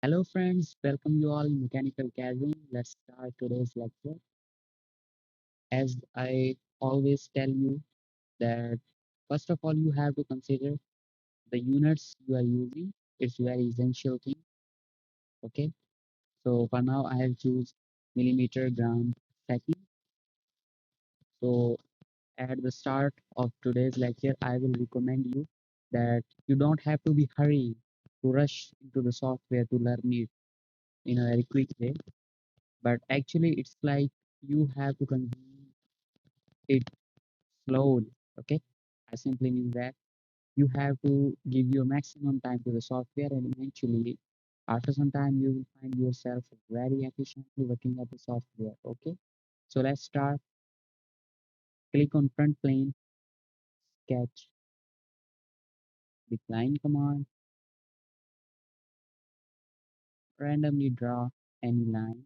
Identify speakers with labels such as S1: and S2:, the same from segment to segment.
S1: Hello friends, welcome you all in Mechanical Cabin. Let's start today's lecture. As I always tell you that first of all you have to consider the units you are using. It's very essential thing. Okay. So for now I have choose millimeter gram second. So at the start of today's lecture, I will recommend you that you don't have to be hurrying to rush into the software to learn it in a very quick way. But actually it's like you have to consume it slowly. Okay, I simply mean that you have to give your maximum time to the software, and eventually after some time you will find yourself very efficiently working at the software. Okay, so let's start. Click on front plane, sketch, decline command, randomly draw any line.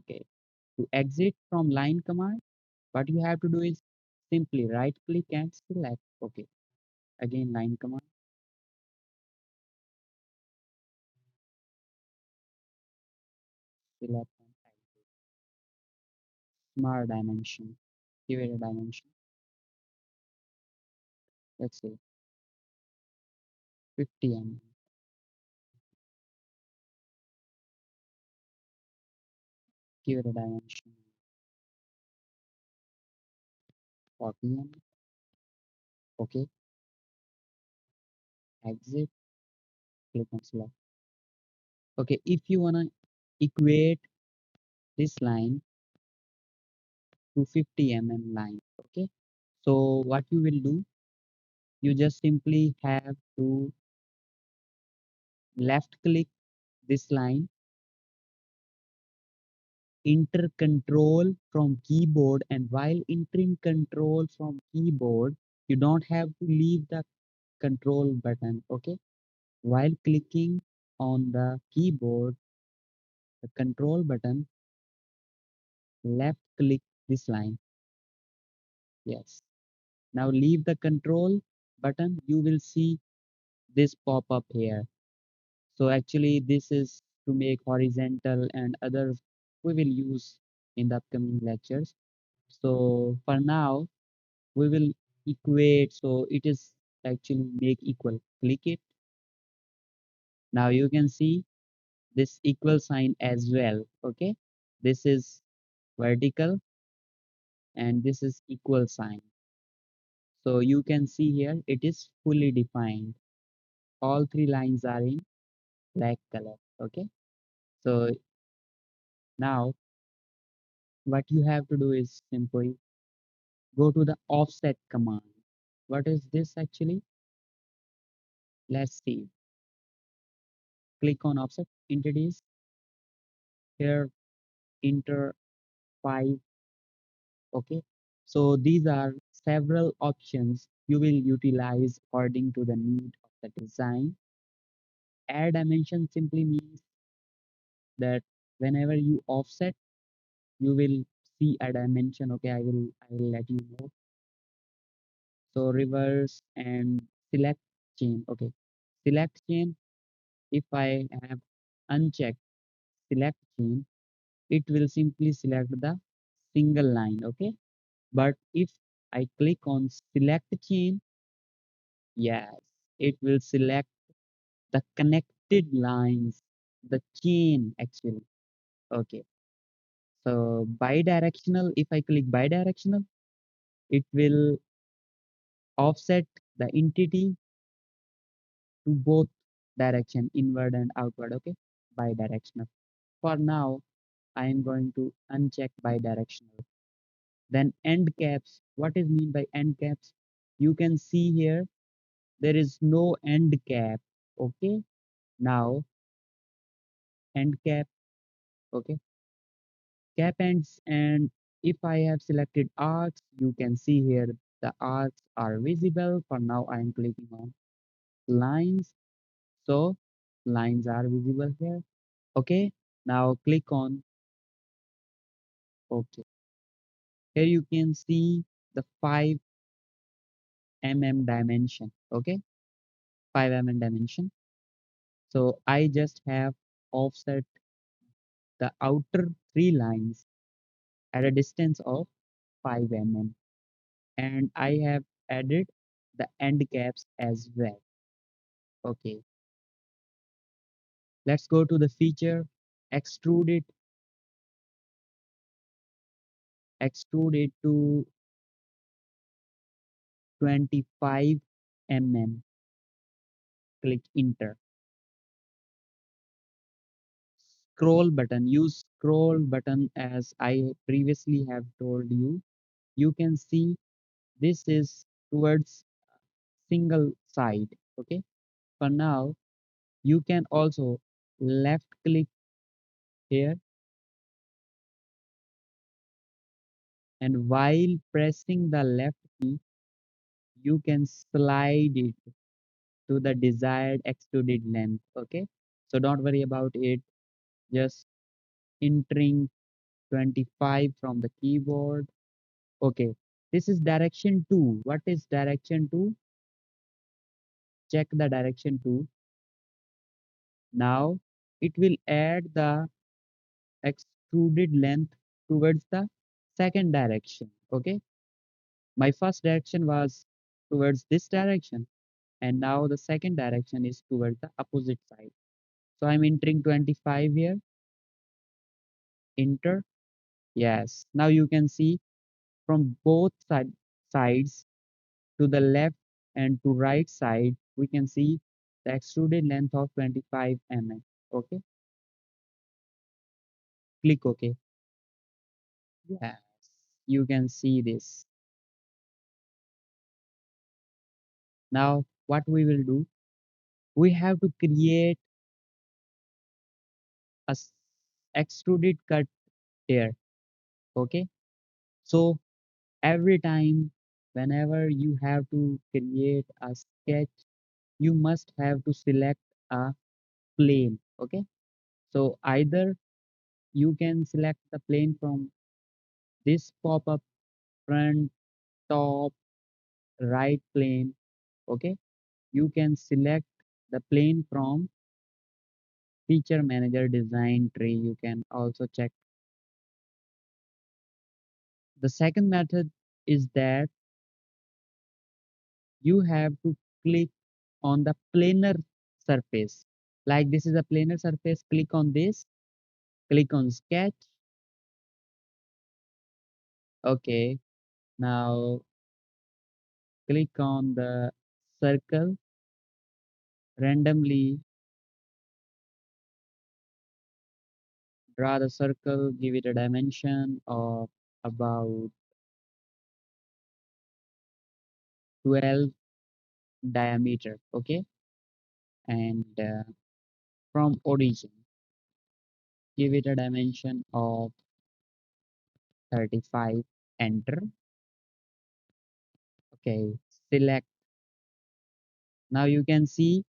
S1: Okay, to exit from line command, what you have to do is simply right click and select. Okay, again line command, select and exit. Smart dimension, give it a dimension. Let's say 50 mm. Give it a dimension 40 mm. Okay, exit, click on select. Okay, if you wanna equate this line to 50 line. Okay, so what you will do, you just simply have to left click this line, enter control from keyboard, and while entering control from keyboard, you don't have to leave the control button. Okay, while clicking on the keyboard, the control button, left click this line. Yes. Now leave the control button. You will see this pop up here. So actually this is to make horizontal and other we will use in the upcoming lectures. So for now we will equate. So it is actually make equal. Click it. Now you can see this equal sign as well. Okay. This is vertical and this is equal sign. So you can see here it is fully defined. All three lines are in black color. Okay. So now what you have to do is simply go to the offset command. What is this actually? Let's see. Click on offset, introduce here, enter 5. Okay. So these are several options you will utilize according to the need of the design. Add dimension simply means that whenever you offset, you will see a dimension. Okay, I will let you know. So reverse and select chain. Okay, select chain. If I have unchecked select chain, it will simply select the single line. Okay, but if I click on select chain, yes, it will select the connected lines, the chain actually. Okay, so bidirectional. If I click bidirectional, it will offset the entity to both direction, inward and outward. Okay, bidirectional. For now I am going to uncheck bidirectional. Then end caps. What is mean by end caps? You can see here there is no end cap. Okay, now end cap. Okay, cap ends, and if I have selected arcs, you can see here the arcs are visible. For now I am clicking on lines, so lines are visible here. Okay, now click on OK. Here you can see the 5 dimension. Okay, 5 dimension. So I just have offset the outer three lines at a distance of 5 mm, and I have added the end caps as well. Okay, let's go to the feature, extrude it, extrude it to 25 mm, click enter. Scroll button, use scroll button as I previously have told you. You can see this is towards single side. Okay, for now you can also left click here, and while pressing the left key you can slide it to the desired extruded length. Okay, so don't worry about it, just entering 25 from the keyboard. Okay, this is direction 2. What is direction 2? Check the direction 2. Now it will add the extruded length towards the second direction. Okay, my first direction was towards this direction, and now the second direction is towards the opposite side. So I'm entering 25 here, enter. Yes, now you can see from both sides, to the left and to right side, we can see the extruded length of 25 mm. Okay, click OK. Yes, you can see this. Now what we will do, we have to create a extruded cut here. Okay, so every time whenever you have to create a sketch, you must have to select a plane. Okay, so either you can select the plane from this pop-up, front, top, right plane. Okay, you can select the plane from feature manager design tree. You can also check. The second method is that you have to click on the planar surface. Like this is a planar surface, click on this, click on sketch. Okay, now click on the circle, randomly draw the circle, give it a dimension of about 12 diameter. Okay, and from origin, give it a dimension of 35, enter. Okay, select. Now you can see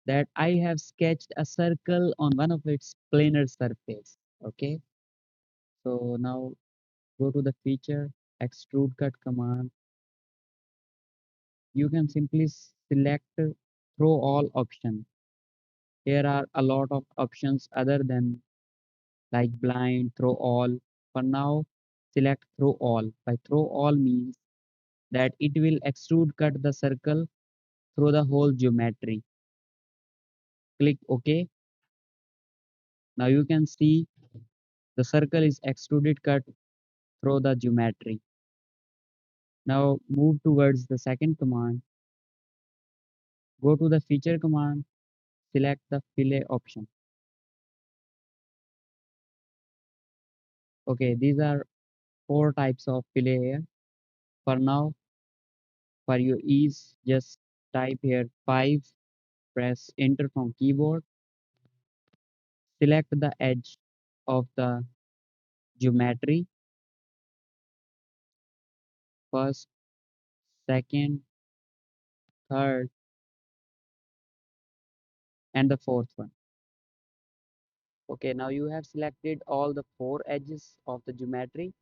S1: that I have sketched a circle on one of its planar surface. Okay, so now go to the feature, extrude cut command. You can simply select throw all option. Here are a lot of options other than like blind, throw all. For now, select throw all. By throw all means that it will extrude cut the circle through the whole geometry. Click OK. Now you can see the circle is extruded cut through the geometry. Now move towards the second command. Go to the feature command, select the fillet option. Okay, these are 4 types of fillet here. For now, for your ease, just type here 5, press enter from keyboard, select the edge of the geometry, first, second, third, and the fourth one. Okay, now you have selected all the 4 edges of the geometry.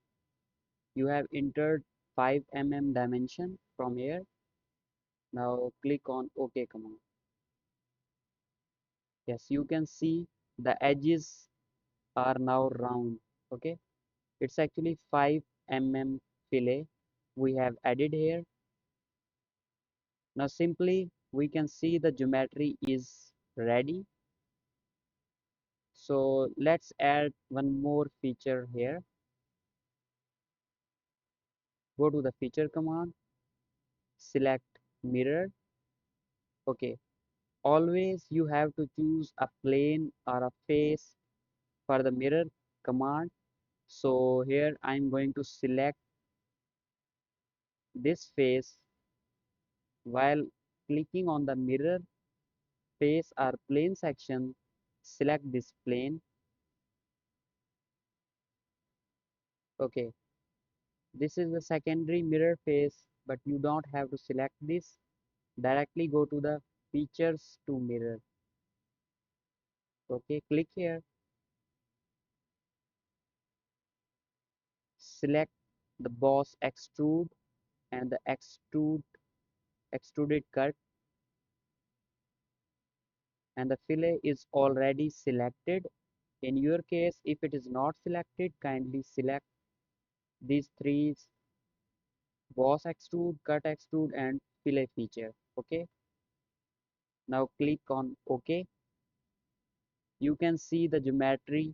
S1: You have entered 5 mm dimension from here. Now click on OK command. Yes, you can see The edges are now round. Okay, it's actually 5 mm fillet we have added here. Now simply we can see the geometry is ready. So let's add one more feature here. Go to the feature command, select mirror. Okay, always you have to choose a plane or a face for the mirror command. So here I'm going to select this face. While clicking on the mirror face or plane section, select this plane. Okay, this is the secondary mirror face, but you don't have to select this. Directly go to the features to mirror. Okay, click here, select the boss extrude and the extruded cut, and the fillet is already selected. In your case, if it is not selected, kindly select these three: boss extrude, cut extrude, and fillet feature. Okay, now click on OK. You can see the geometry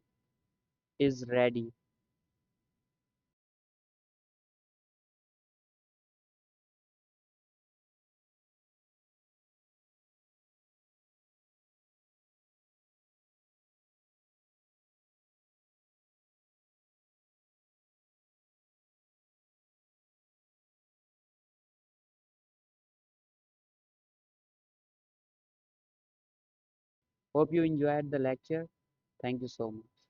S1: is ready. Hope you enjoyed the lecture. Thank you so much.